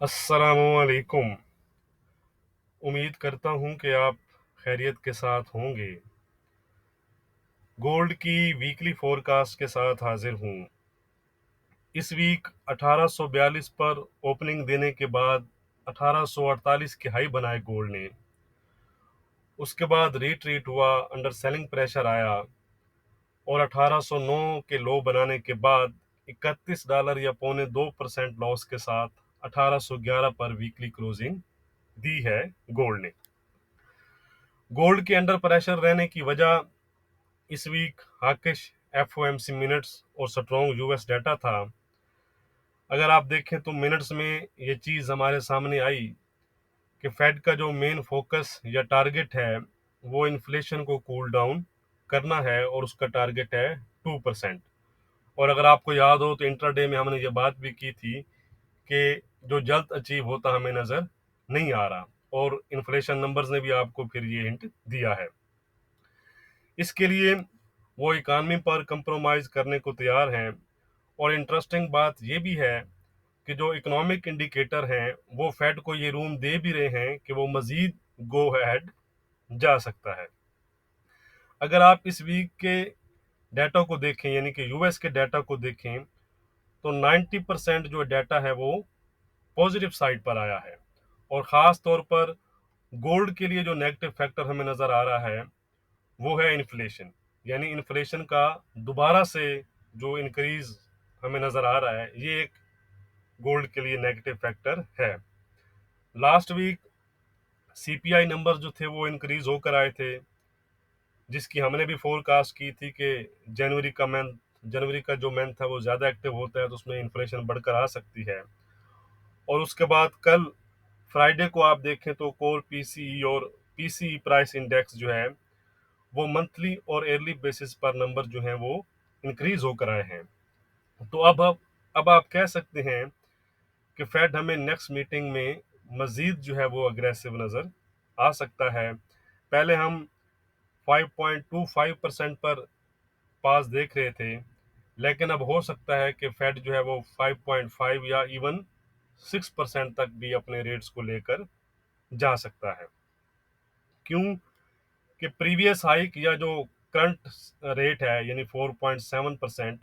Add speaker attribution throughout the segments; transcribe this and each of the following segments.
Speaker 1: अस्सलामुअलैकुम। उम्मीद करता हूँ कि आप खैरियत के साथ होंगे। गोल्ड की वीकली फोरकास्ट के साथ हाजिर हूँ। इस वीक 1842 पर ओपनिंग देने के बाद 1848 के हाई बनाए गोल्ड ने। उसके बाद रिट्रीट हुआ, अंडर सेलिंग प्रेशर आया और 1809 के लो बनाने के बाद $31 या पौने 2% लॉस के साथ 1811 पर वीकली क्लोजिंग दी है गोल्ड ने। गोल्ड के अंडर प्रेशर रहने की वजह इस वीक हाकिश एफओएमसी मिनट्स और स्ट्रॉन्ग यूएस डाटा था। अगर आप देखें तो मिनट्स में ये चीज़ हमारे सामने आई कि फेड का जो मेन फोकस या टारगेट है वो इन्फ्लेशन को कूल डाउन करना है और उसका टारगेट है 2%। और अगर आपको याद हो तो इंट्राडे में हमने ये बात भी की थी कि जो जल्द अचीव होता हमें नज़र नहीं आ रहा, और इन्फ्लेशन नंबर्स ने भी आपको फिर ये हिंट दिया है। इसके लिए वो इकानमी पर कंप्रोमाइज़ करने को तैयार हैं। और इंटरेस्टिंग बात ये भी है कि जो इकोनॉमिक इंडिकेटर हैं वो फेड को ये रूम दे भी रहे हैं कि वो मज़ीद गो अहेड जा सकता है। अगर आप इस वीक के डाटा को देखें, यानी कि यूएस के डाटा को देखें, तो 90% जो डाटा है वो पॉजिटिव साइड पर आया है। और ख़ास तौर पर गोल्ड के लिए जो नेगेटिव फैक्टर हमें नज़र आ रहा है वो है इन्फ्लेशन। यानी इन्फ्लेशन का दोबारा से जो इंक्रीज हमें नज़र आ रहा है, ये एक गोल्ड के लिए नेगेटिव फैक्टर है। लास्ट वीक सीपीआई नंबर जो थे वो इंक्रीज होकर आए थे, जिसकी हमने भी फोरकास्ट की थी कि जनवरी का जो मंथ है वो ज़्यादा एक्टिव होता है तो उसमें इन्फ्लेशन बढ़कर आ सकती है। और उसके बाद कल फ्राइडे को आप देखें तो कोर पीसीई और पीसीई प्राइस इंडेक्स जो है वो मंथली और ईयरली बेसिस पर नंबर जो हैं वो इंक्रीज होकर आए हैं। तो अब आप कह सकते हैं कि फेड हमें नेक्स्ट मीटिंग में मजीद जो है वो अग्रेसिव नज़र आ सकता है। पहले हम 5.25% पर पास देख रहे थे, लेकिन अब हो सकता है कि फेड जो है वो 5.5 या इवन 6% तक भी अपने रेट्स को लेकर जा सकता है। क्यों? कि प्रीवियस हाइक या जो करंट रेट है यानी 4.7%,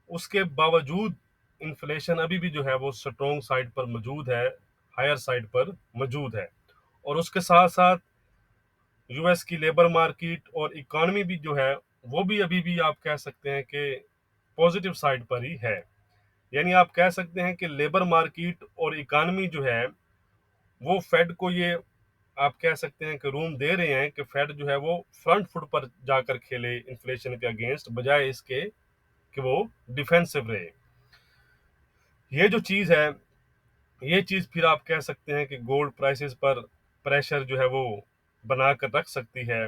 Speaker 1: उसके बावजूद इन्फ्लेशन अभी भी जो है वो स्ट्रॉन्ग साइड पर मौजूद है, हायर साइड पर मौजूद है। और उसके साथ साथ यूएस की लेबर मार्केट और इकॉनमी भी जो है वो भी अभी भी आप कह सकते हैं कि पॉजिटिव साइड पर ही है। यानी आप कह सकते हैं कि लेबर मार्केट और इकॉनमी जो है वो फेड को ये आप कह सकते हैं कि रूम दे रहे हैं कि फेड जो है वो फ्रंट फुट पर जाकर खेले इन्फ्लेशन के अगेंस्ट, बजाय इसके कि वो डिफेंसिव रहे। ये जो चीज़ है, ये चीज़ फिर आप कह सकते हैं कि गोल्ड प्राइसेस पर प्रेशर जो है वो बना कर रख सकती है।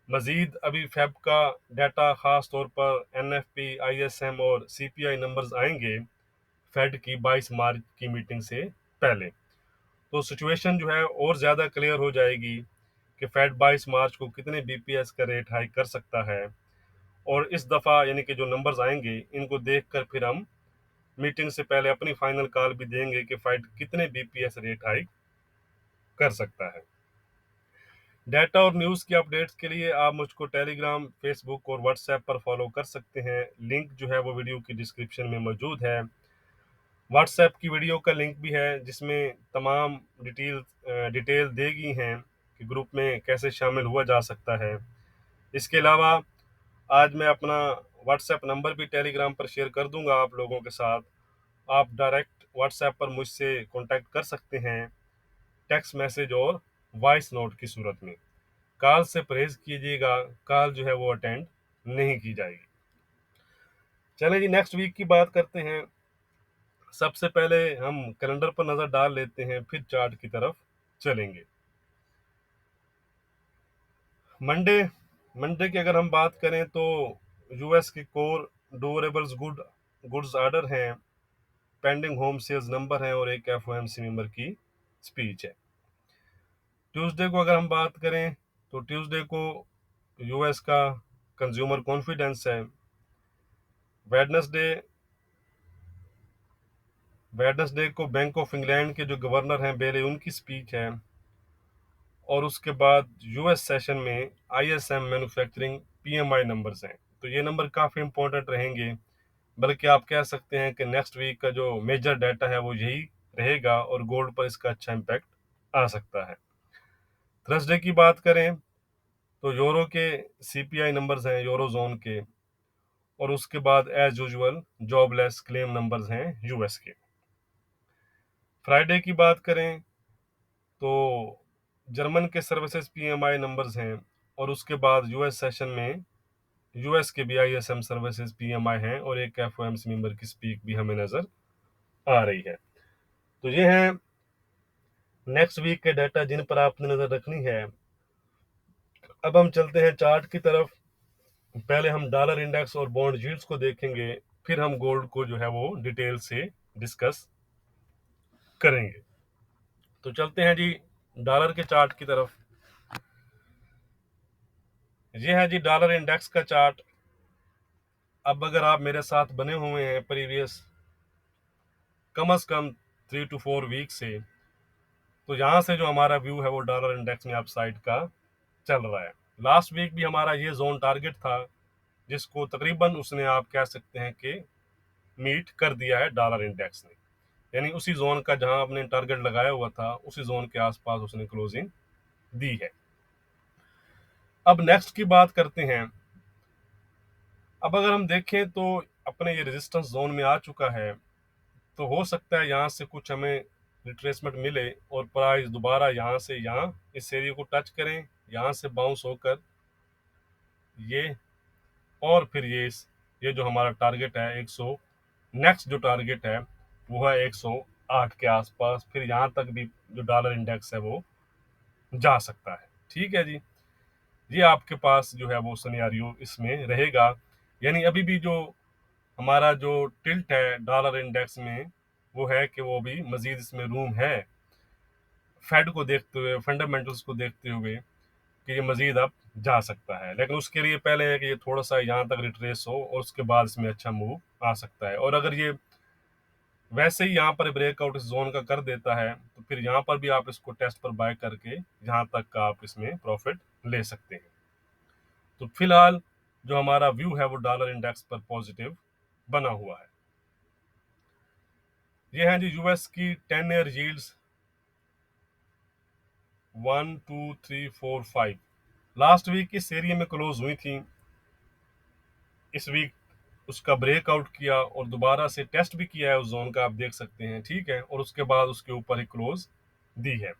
Speaker 1: मजीद अभी फेब का डाटा, ख़ास तौर पर एनएफपी, आईएसएम और सीपीआई नंबर्स आएंगे फेड की 22 मार्च की मीटिंग से पहले। तो सिचुएशन जो है और ज़्यादा क्लियर हो जाएगी कि फेड 22 मार्च को कितने बीपीएस का रेट हाइक कर सकता है। और इस दफ़ा यानी कि जो नंबर्स आएंगे इनको देखकर फिर हम मीटिंग से पहले अपनी फाइनल कॉल भी देंगे कि फेड कितने बीपीएस रेट हाइक कर सकता है। डाटा और न्यूज़ की अपडेट्स के लिए आप मुझको टेलीग्राम, फेसबुक और व्हाट्सएप पर फॉलो कर सकते हैं। लिंक जो है वो वीडियो की डिस्क्रिप्शन में मौजूद है। व्हाट्सएप की वीडियो का लिंक भी है जिसमें तमाम डिटेल दी गई हैं कि ग्रुप में कैसे शामिल हुआ जा सकता है। इसके अलावा आज मैं अपना व्हाट्सएप नंबर भी टेलीग्राम पर शेयर कर दूंगा आप लोगों के साथ। आप डायरेक्ट व्हाट्सएप पर मुझसे कांटेक्ट कर सकते हैं, टेक्स्ट मैसेज और वॉइस नोट की सूरत में। कॉल से परहेज कीजिएगा, कॉल जो है वो अटेंड नहीं की जाएगी। चलें जी, नेक्स्ट वीक की बात करते हैं। सबसे पहले हम कैलेंडर पर नज़र डाल लेते हैं, फिर चार्ट की तरफ चलेंगे। मंडे मंडे की अगर हम बात करें तो यूएस की कोर ड्यूरेबल्स गुड्स ऑर्डर हैं, पेंडिंग होम सेल्स नंबर हैं और एक एफओएमसी मेंबर की स्पीच है। ट्यूसडे को अगर हम बात करें तो ट्यूसडे को यूएस का कंज्यूमर कॉन्फिडेंस है। वेडनेसडे वेडनेसडे को बैंक ऑफ इंग्लैंड के जो गवर्नर हैं बेले, उनकी स्पीच है। और उसके बाद यूएस सेशन में आईएसएम मैन्युफैक्चरिंग पीएमआई नंबर्स हैं। तो ये नंबर काफ़ी इंपॉर्टेंट रहेंगे, बल्कि आप कह सकते हैं कि नेक्स्ट वीक का जो मेजर डाटा है वो यही रहेगा और गोल्ड पर इसका अच्छा इम्पैक्ट आ सकता है। थर्सडे की बात करें तो यूरो के सीपीआई नंबर्स हैं यूरो जोन के, और उसके बाद as usual jobless claim numbers हैं यूएस के। फ्राइडे की बात करें तो जर्मन के सर्विसेज पीएमआई नंबर्स हैं, और उसके बाद यूएस सेशन में यूएस के भी आईएसएम सर्विसेज पीएमआई हैं, और एक एफओएमसी मेंबर की स्पीक भी हमें नजर आ रही है। तो ये हैं नेक्स्ट वीक के डाटा जिन पर आपने नजर रखनी है। अब हम चलते हैं चार्ट की तरफ। पहले हम डॉलर इंडेक्स और बॉन्ड यील्ड्स को देखेंगे, फिर हम गोल्ड को जो है वो डिटेल से डिस्कस करेंगे। तो चलते हैं जी डॉलर के चार्ट की तरफ। ये है जी डॉलर इंडेक्स का चार्ट। अब अगर आप मेरे साथ बने हुए हैं प्रीवियस कम से कम 3 to 4 वीक से, तो यहाँ से जो हमारा व्यू है वो डॉलर इंडेक्स में अपसाइड का चल रहा है। लास्ट वीक भी हमारा ये जोन टारगेट था, जिसको तकरीबन उसने आप कह सकते हैं कि मीट कर दिया है डॉलर इंडेक्स ने। यानी उसी जोन का जहां आपने टारगेट लगाया हुआ था, उसी जोन के आसपास उसने क्लोजिंग दी है। अब नेक्स्ट की बात करते हैं। अब अगर हम देखें तो अपने ये रेजिस्टेंस जोन में आ चुका है, तो हो सकता है यहाँ से कुछ हमें रिट्रेसमेंट मिले और प्राइस दोबारा यहाँ से यहाँ इस एरिया को टच करें, यहाँ से बाउंस होकर ये, और फिर ये जो हमारा टारगेट है 100, नेक्स्ट जो टारगेट है वो है 108 के आसपास, फिर यहाँ तक भी जो डॉलर इंडेक्स है वो जा सकता है। ठीक है जी, ये आपके पास जो है वो सिनेरियो इसमें रहेगा। यानी अभी भी जो हमारा जो टिल्ट है डॉलर इंडेक्स में वो है कि वो भी मजीद इसमें रूम है, फेड को देखते हुए, फंडामेंटल्स को देखते हुए, कि ये मजीद अब जा सकता है। लेकिन उसके लिए पहले है कि ये थोड़ा सा यहाँ तक रिट्रेस हो और उसके बाद इसमें अच्छा मूव आ सकता है। और अगर ये वैसे ही यहाँ पर ब्रेकआउट इस जोन का कर देता है, तो फिर यहाँ पर भी आप इसको टेस्ट पर बाय करके यहाँ तक का आप इसमें प्रॉफिट ले सकते हैं। तो फिलहाल जो हमारा व्यू है वो डॉलर इंडेक्स पर पॉजिटिव बना हुआ है। ये हैं जी यूएस की 10 ईयर यील्ड्स 1 2 3 4 5 लास्ट वीक इस एरिया में क्लोज हुई थी। इस वीक उसका ब्रेकआउट किया और दोबारा से टेस्ट भी किया है उस जोन का, आप देख सकते हैं। ठीक है, और उसके बाद उसके ऊपर ही क्लोज दी है।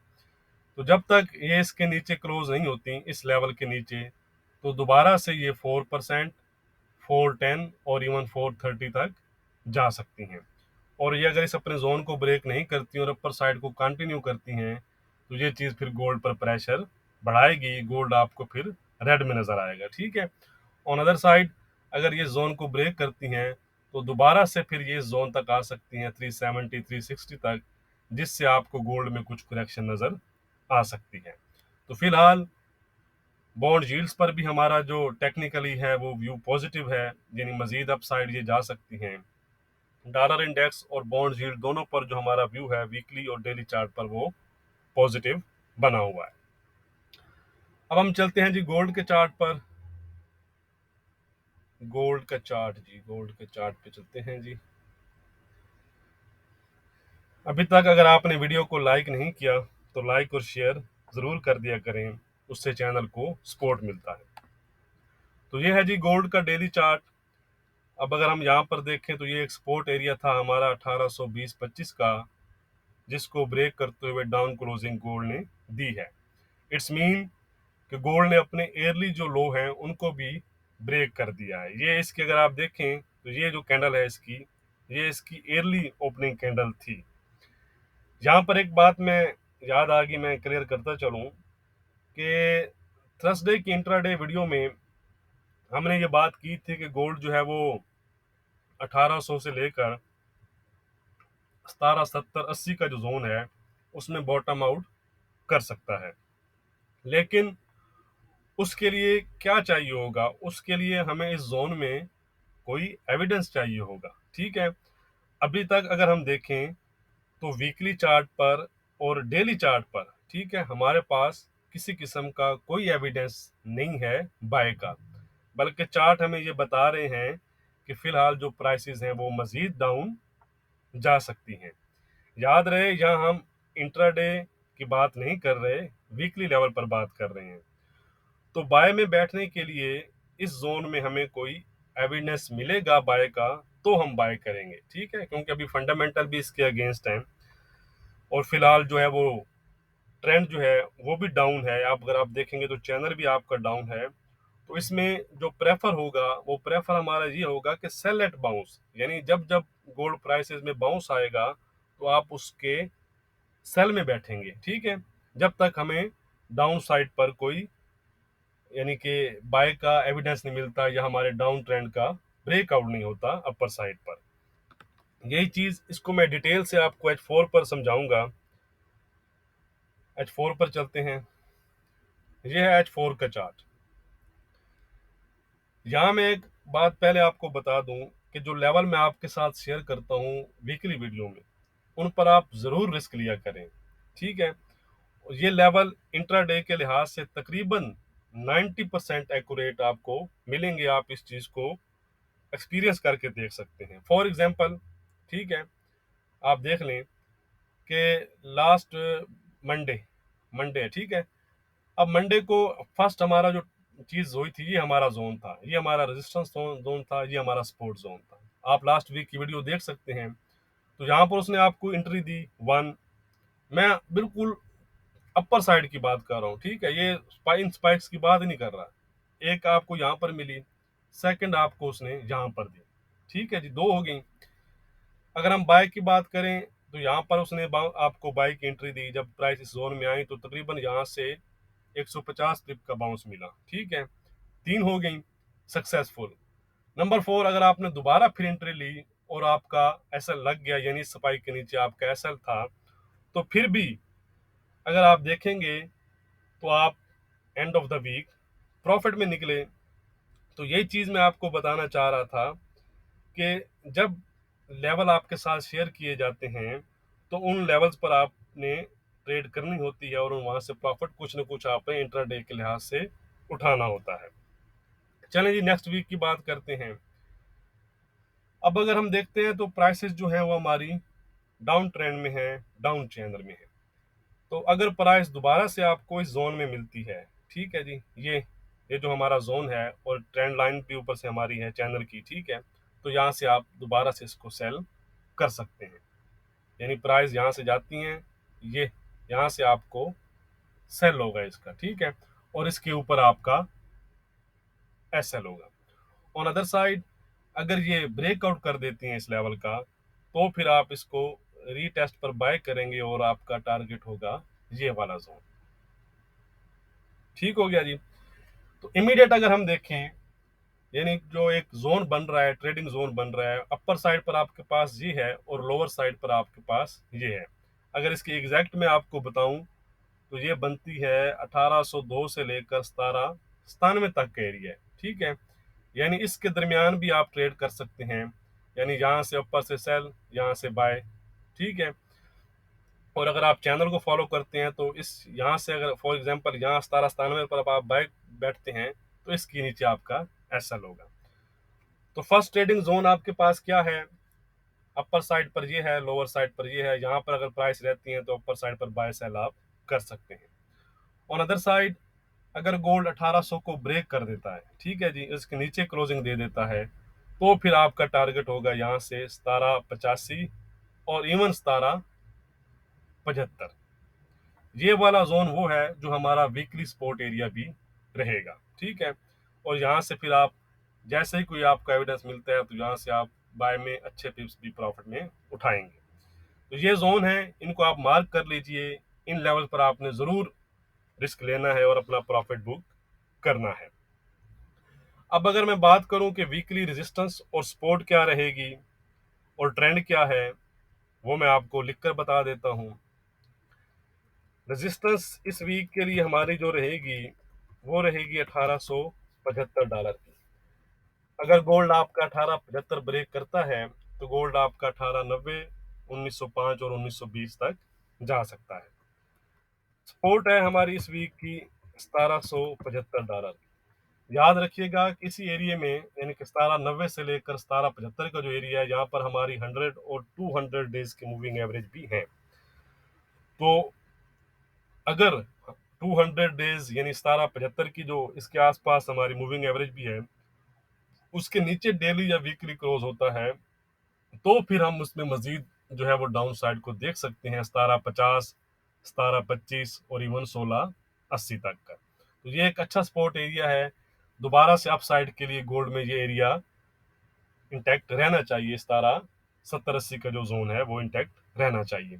Speaker 1: तो जब तक ये इसके नीचे क्लोज नहीं होती इस लेवल के नीचे, तो दोबारा से ये 4%, 410 और इवन 430 तक जा सकती हैं। और ये अगर इस अपने जोन को ब्रेक नहीं करती और अपर साइड को कंटिन्यू करती हैं, तो ये चीज़ फिर गोल्ड पर प्रेशर बढ़ाएगी, गोल्ड आपको फिर रेड में नजर आएगा। ठीक है, ऑन अदर साइड अगर ये जोन को ब्रेक करती हैं, तो दोबारा से फिर ये जोन तक आ सकती हैं 370 360 तक, जिससे आपको गोल्ड में कुछ करेक्शन नजर आ सकती है। तो फिलहाल बॉन्ड यील्ड्स पर भी हमारा जो टेक्निकली है वो व्यू पॉजिटिव है, यानी मजीद अपसाइड ये जा सकती हैं। डॉलर इंडेक्स और बॉन्ड यील्ड दोनों पर जो हमारा व्यू है वीकली और डेली चार्ट पर वो पॉजिटिव बना हुआ है। अब हम चलते हैं जी गोल्ड के चार्ट पर। गोल्ड का चार्ट जी, गोल्ड के चार्ट पे चलते हैं जी। अभी तक अगर आपने वीडियो को लाइक नहीं किया तो लाइक और शेयर ज़रूर कर दिया करें, उससे चैनल को सपोर्ट मिलता है। तो ये है जी गोल्ड का डेली चार्ट। अब अगर हम यहाँ पर देखें तो ये एक्सपोर्ट एरिया था हमारा 1820-25 का, जिसको ब्रेक करते हुए डाउन क्लोजिंग गोल्ड ने दी है। इट्स मीन कि गोल्ड ने अपने एयरली जो लो हैं उनको भी ब्रेक कर दिया है। ये इसकी अगर आप देखें तो ये जो कैंडल है इसकी, ये इसकी एयरली ओपनिंग कैंडल थी। यहाँ पर एक बात मैं याद आ गई, मैं क्लियर करता चलूँ कि थर्सडे की इंट्राडे वीडियो में हमने ये बात की थी कि गोल्ड जो है वो 1800 से लेकर 1770-80 का जो जोन है उसमें बॉटम आउट कर सकता है। लेकिन उसके लिए क्या चाहिए होगा, उसके लिए हमें इस जोन में कोई एविडेंस चाहिए होगा। ठीक है, अभी तक अगर हम देखें तो वीकली चार्ट पर और डेली चार्ट पर, ठीक है, हमारे पास किसी किस्म का कोई एविडेंस नहीं है बाय का, बल्कि चार्ट हमें ये बता रहे हैं कि फिलहाल जो प्राइसेस हैं वो मजीद डाउन जा सकती हैं। याद रहे, यहाँ हम इंट्राडे की बात नहीं कर रहे, वीकली लेवल पर बात कर रहे हैं। तो बाय में बैठने के लिए इस जोन में हमें कोई एविडेंस मिलेगा बाय का तो हम बाय करेंगे, ठीक है, क्योंकि अभी फंडामेंटल भी इसके अगेंस्ट हैं और फिलहाल जो है वो ट्रेंड जो है वो भी डाउन है। आप अगर आप देखेंगे तो चैनल भी आपका डाउन है। तो इसमें जो प्रेफर होगा वो प्रेफर हमारा ये होगा कि सेल एट बाउंस, यानी जब जब गोल्ड प्राइसेस में बाउंस आएगा तो आप उसके सेल में बैठेंगे, ठीक है, जब तक हमें डाउन साइड पर कोई यानी कि बाय का एविडेंस नहीं मिलता या हमारे डाउन ट्रेंड का ब्रेकआउट नहीं होता अपर साइड पर। यही चीज इसको मैं डिटेल से आपको H4 पर समझाऊंगा। H4 पर चलते हैं। ये है H4 का चार्ट। यहाँ मैं एक बात पहले आपको बता दूं कि जो लेवल मैं आपके साथ शेयर करता हूँ वीकली वीडियो में, उन पर आप जरूर रिस्क लिया करें, ठीक है। ये लेवल इंट्राडे के लिहाज से तकरीबन 90% एक्यूरेट आपको मिलेंगे। आप इस चीज को एक्सपीरियंस करके देख सकते हैं। फॉर एग्जांपल, ठीक है, आप देख लें कि लास्ट मंडे मंडे ठीक है, अब मंडे को फर्स्ट हमारा जो चीज हुई थी, ये हमारा जोन था, ये हमारा रेजिस्टेंस जोन था, ये हमारा सपोर्ट जोन था। आप लास्ट वीक की वीडियो देख सकते हैं। तो यहाँ पर उसने आपको एंट्री दी 1। मैं बिल्कुल अपर साइड की बात कर रहा हूँ, ठीक है, ये इन स्पाइक्स की बात नहीं कर रहा। एक आपको यहाँ पर मिली, सेकंड आपको उसने यहाँ पर दी, ठीक है जी, दो हो गई। अगर हम बाय की बात करें तो यहाँ पर उसने आपको बाय की एंट्री दी जब प्राइस इस जोन में आई, तो तकरीबन यहाँ से 150 पिप का बाउंस मिला, ठीक है, 3 हो गई सक्सेसफुल। नंबर 4, अगर आपने दोबारा फिर एंट्री ली और आपका एसएल लग गया, यानी स्पाइक के नीचे आपका एसएल था, तो फिर भी अगर आप देखेंगे तो आप end of the week profit में निकले। तो यही चीज मैं आपको बताना चाह रहा था कि जब लेवल आपके साथ शेयर किए जाते हैं तो उन लेवल्स पर आपने ट्रेड करनी होती है और वहां से प्रॉफिट कुछ ना कुछ आपने इंट्राडे के लिहाज से उठाना होता है। चलें जी, नेक्स्ट वीक की बात करते हैं। अब अगर हम देखते हैं तो प्राइसेस जो है वो हमारी डाउन ट्रेंड में है, डाउन चैनल में है। तो अगर प्राइस दोबारा से आपको इस जोन में मिलती है, ठीक है जी, ये जो हमारा जोन है और ट्रेंड लाइन भी ऊपर से हमारी है चैनल की, ठीक है, तो यहाँ से आप दोबारा से इसको सेल कर सकते हैं। यानी प्राइस यहाँ से जाती हैं, ये यहाँ से आपको सेल होगा इसका, ठीक है, और इसके ऊपर आपका एसएल होगा। ऑन अदर साइड, अगर ये ब्रेकआउट कर देती हैं इस लेवल का, तो फिर आप इसको रीटेस्ट पर बाय करेंगे और आपका टारगेट होगा ये वाला जोन। ठीक हो गया जी। तो इमीडिएट अगर हम देखें, यानी जो एक जोन बन रहा है, ट्रेडिंग जोन बन रहा है, अपर साइड पर आपके पास ये है और लोअर साइड पर आपके पास ये है। अगर इसकी एग्जैक्ट मैं आपको बताऊं तो ये बनती है 1802 से लेकर 1797 तक का एरिया है, ठीक है। यानी इसके दरमियान भी आप ट्रेड कर सकते हैं, यानी यहाँ से ऊपर से सेल, यहाँ से बाय, ठीक है। और अगर आप चैनल को फॉलो करते हैं तो इस यहाँ से अगर फॉर एग्जांपल यहाँ 1797 पर आप बाय बैठते हैं तो इसके नीचे आपका एसएल होगा। तो फर्स्ट ट्रेडिंग जोन आपके पास क्या है, अपर साइड पर ये है, लोअर साइड पर ये है। यहाँ पर अगर प्राइस रहती है तो अपर साइड पर बाय सेल आप कर सकते हैं। ऑन अदर साइड, अगर गोल्ड 1800 को ब्रेक कर देता है, ठीक है जी, इसके नीचे क्लोजिंग दे देता है, तो फिर आपका टारगेट होगा यहाँ से 1785 और इवन 1775। ये वाला जोन वो है जो हमारा वीकली सपोर्ट एरिया भी रहेगा, ठीक है। और यहाँ से फिर आप जैसे ही कोई आपको एविडेंस मिलता है तो यहाँ से आप बाय में अच्छे पिप्स भी प्रॉफिट में उठाएंगे। तो ये जोन है, इनको आप मार्क कर लीजिए। इन लेवल पर आपने जरूर रिस्क लेना है और अपना प्रॉफिट बुक करना है। अब अगर मैं बात करूं कि वीकली रेजिस्टेंस और सपोर्ट क्या रहेगी और ट्रेंड क्या है, वो मैं आपको लिखकर बता देता हूं। रेजिस्टेंस इस वीक के लिए हमारी जो रहेगी वो रहेगी $1875 की। अगर गोल्ड आपका 1875 ब्रेक करता है तो गोल्ड आपका 1890 1905 और 1920 तक जा सकता है। सपोर्ट है हमारी इस वीक की $1775। याद रखिएगा कि इसी एरिया में यानी कि 1790 से लेकर 1775 का जो एरिया है, यहाँ पर हमारी 100 और 200 डेज की मूविंग एवरेज भी है। तो अगर 200 डेज यानी 1775 की जो इसके आसपास हमारी मूविंग एवरेज भी है, उसके नीचे डेली या वीकली क्लोज होता है, तो फिर हम उसमें मजीद जो है वो डाउन साइड को देख सकते हैं 1750, 1725 और इवन 1680 तक का। तो ये एक अच्छा सपोर्ट एरिया है। दोबारा से अप साइड के लिए गोल्ड में ये एरिया इंटैक्ट रहना चाहिए। 1770-80 का जो जोन है वो इंटैक्ट रहना चाहिए।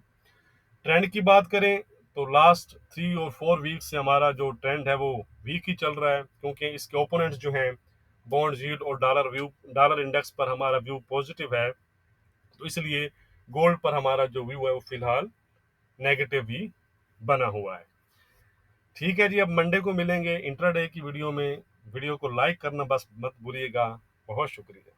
Speaker 1: ट्रेंड की बात करें तो लास्ट 3 और 4 वीक से हमारा जो ट्रेंड है वो वीक ही चल रहा है, क्योंकि इसके ओपोनेंट्स जो हैं बॉन्ड यील्ड और डॉलर इंडेक्स पर हमारा व्यू पॉजिटिव है। तो इसलिए गोल्ड पर हमारा जो व्यू है वो फिलहाल नेगेटिव ही बना हुआ है। ठीक है जी, अब मंडे को मिलेंगे इंट्राडे की वीडियो में। वीडियो को लाइक करना बस मत भूलिएगा। बहुत शुक्रिया।